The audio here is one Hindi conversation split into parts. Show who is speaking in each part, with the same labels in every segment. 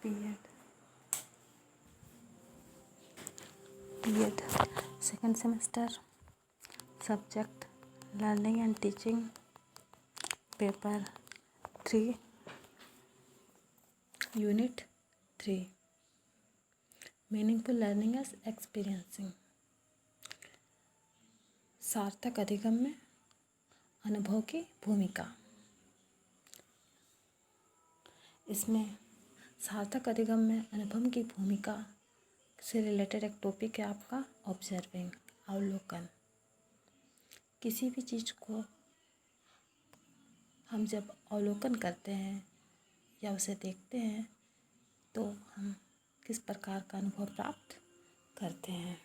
Speaker 1: B.Ed. Second semester. Subject Learning and Teaching. Paper 3. Unit 3. Meaningful Learning as Experiencing. सार्थक अधिगम में अनुभव की भूमिका। इसमें सार्थक अधिगम में अनुभव की भूमिका से रिलेटेड एक टॉपिक है आपका ऑब्जर्विंग, अवलोकन। किसी भी चीज़ को हम जब अवलोकन करते हैं या उसे देखते हैं तो हम किस प्रकार का अनुभव प्राप्त करते हैं।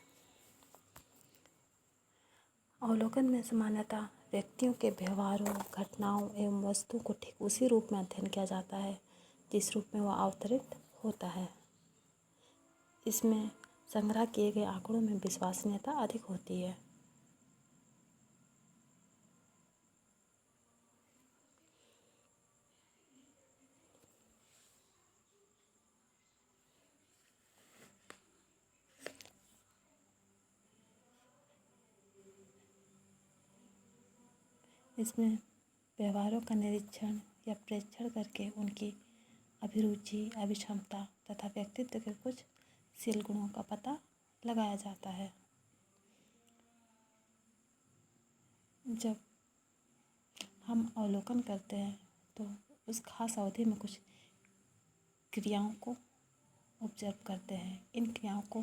Speaker 1: अवलोकन में सामान्यतः व्यक्तियों के व्यवहारों, घटनाओं एवं वस्तुओं को ठीक उसी रूप में अध्ययन किया जाता है जिस रूप में वह अवतरित होता है। इसमें संग्रह किए गए आंकड़ों में विश्वसनीयता अधिक होती है। इसमें व्यवहारों का निरीक्षण या प्रेक्षण करके उनकी अभिरुचि, अभिक्षमता तथा व्यक्तित्व के कुछ शील गुणों का पता लगाया जाता है। जब हम अवलोकन करते हैं तो उस खास अवधि में कुछ क्रियाओं को ऑब्जर्व करते हैं। इन क्रियाओं को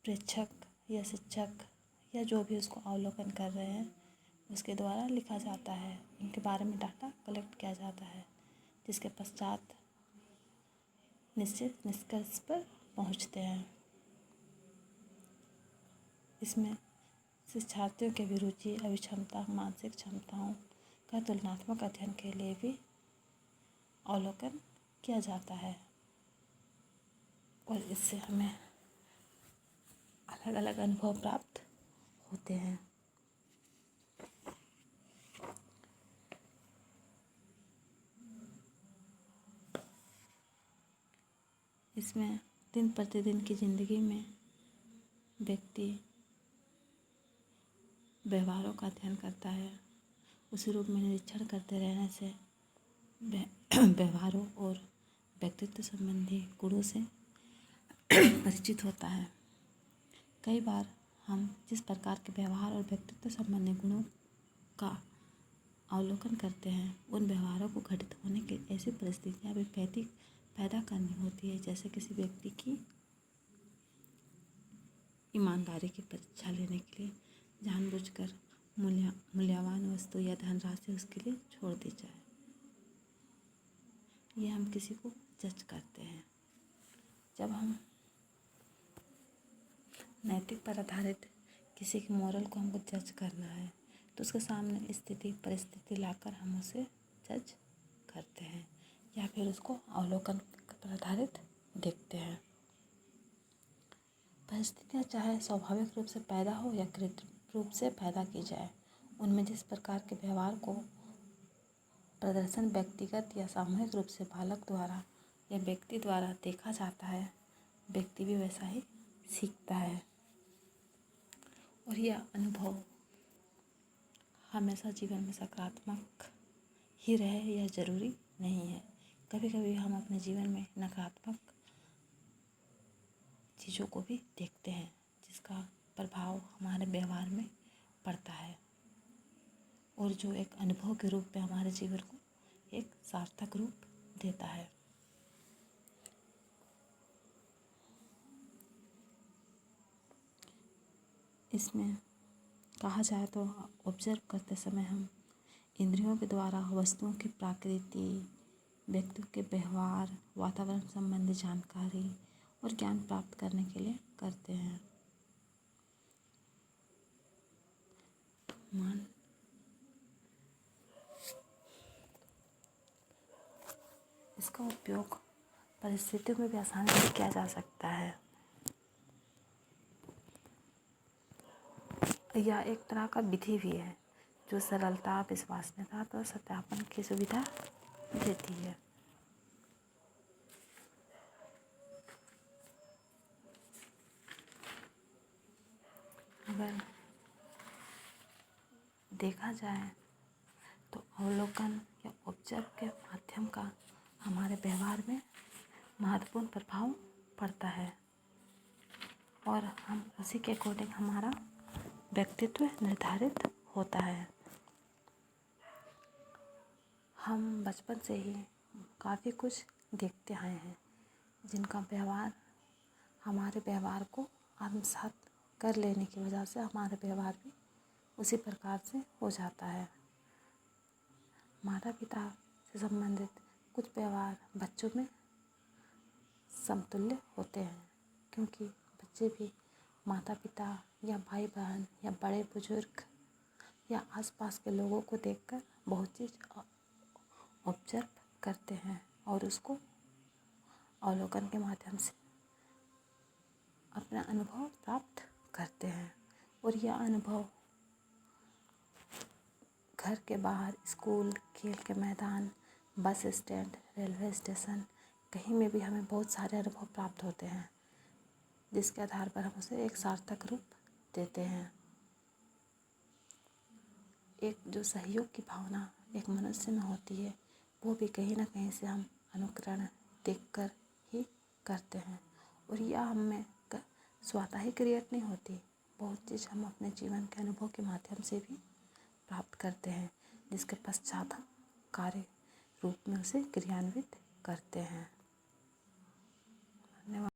Speaker 1: प्रेक्षक या शिक्षक या जो भी उसको अवलोकन कर रहे हैं उसके द्वारा लिखा जाता है। इनके बारे में डाटा कलेक्ट किया जाता है जिसके पश्चात निश्चित निष्कर्ष पर पहुंचते हैं। इसमें शिक्षार्थियों की अभिरुचि, अभिक्षमता, मानसिक क्षमताओं का तुलनात्मक अध्ययन के लिए भी अवलोकन किया जाता है और इससे हमें अलग अलग अनुभव प्राप्त होते हैं। इसमें दिन प्रतिदिन की ज़िंदगी में व्यक्ति व्यवहारों का अध्ययन करता है। उसी रूप में निरीक्षण करते रहने से व्यवहारों और व्यक्तित्व संबंधी गुणों से परिचित होता है। कई बार हम जिस प्रकार के व्यवहार और व्यक्तित्व संबंधी गुणों का अवलोकन करते हैं उन व्यवहारों को घटित होने की ऐसी परिस्थितियाँ भी पैदा करनी होती है, जैसे किसी व्यक्ति की ईमानदारी की परीक्षा लेने के लिए जानबूझकर मूल्यवान वस्तु या धनराशि उसके लिए छोड़ दी जाए। ये हम किसी को जज करते हैं। जब हम नैतिक पर आधारित किसी की मोरल को हमको जज करना है तो उसके सामने स्थिति परिस्थिति लाकर हम उसे जज करते हैं या फिर उसको अवलोकन पर आधारित देखते हैं। परिस्थितियाँ चाहे स्वाभाविक रूप से पैदा हो या कृत्रिम रूप से पैदा की जाए, उनमें जिस प्रकार के व्यवहार को प्रदर्शन व्यक्तिगत या सामूहिक रूप से बालक द्वारा या व्यक्ति द्वारा देखा जाता है, व्यक्ति भी वैसा ही सीखता है। और यह अनुभव हमेशा जीवन में सकारात्मक ही रहे यह ज़रूरी नहीं है। कभी कभी हम अपने जीवन में नकारात्मक चीज़ों को भी देखते हैं जिसका प्रभाव हमारे व्यवहार में पड़ता है और जो एक अनुभव के रूप में हमारे जीवन को एक सार्थक रूप देता है। इसमें कहा जाए तो ऑब्जर्व करते समय हम इंद्रियों के द्वारा वस्तुओं की प्रकृति, व्यक्तियों के व्यवहार, वातावरण संबंधी जानकारी और ज्ञान प्राप्त करने के लिए करते हैं। इसका उपयोग परिस्थितियों में भी आसानी से किया जा सकता है। यह एक तरह का विधि भी है जो सरलता, विश्वसनीयता और सत्यापन की सुविधा देती है। देखा जाए तो अवलोकन या ऑब्जर्व के माध्यम का हमारे व्यवहार में महत्वपूर्ण प्रभाव पड़ता है और हम उसी के अकॉर्डिंग हमारा व्यक्तित्व निर्धारित होता है। हम बचपन से ही काफ़ी कुछ देखते आए हैं जिनका व्यवहार हमारे व्यवहार को आत्मसात कर लेने की वजह से हमारा व्यवहार भी उसी प्रकार से हो जाता है। माता पिता से संबंधित कुछ व्यवहार बच्चों में समतुल्य होते हैं क्योंकि बच्चे भी माता पिता या भाई बहन या बड़े बुजुर्ग या आसपास के लोगों को देखकर बहुत चीज़ ऑब्जर्व करते हैं और उसको अवलोकन के माध्यम से अपना अनुभव प्राप्त करते हैं और यह अनुभव घर के बाहर, स्कूल, खेल के मैदान, बस स्टैंड, रेलवे स्टेशन कहीं में भी हमें बहुत सारे अनुभव प्राप्त होते हैं जिसके आधार पर हम उसे एक सार्थक रूप देते हैं। एक जो सहयोग की भावना एक मनुष्य में होती है वो भी कहीं ना कहीं से हम अनुकरण देखकर ही करते हैं और यह हमें स्वतः ही क्रिएट नहीं होती, बहुत चीज़ हम अपने जीवन के अनुभव के माध्यम से भी प्राप्त करते हैं जिसके पश्चात हम कार्य रूप में उसे क्रियान्वित करते हैं। धन्यवाद।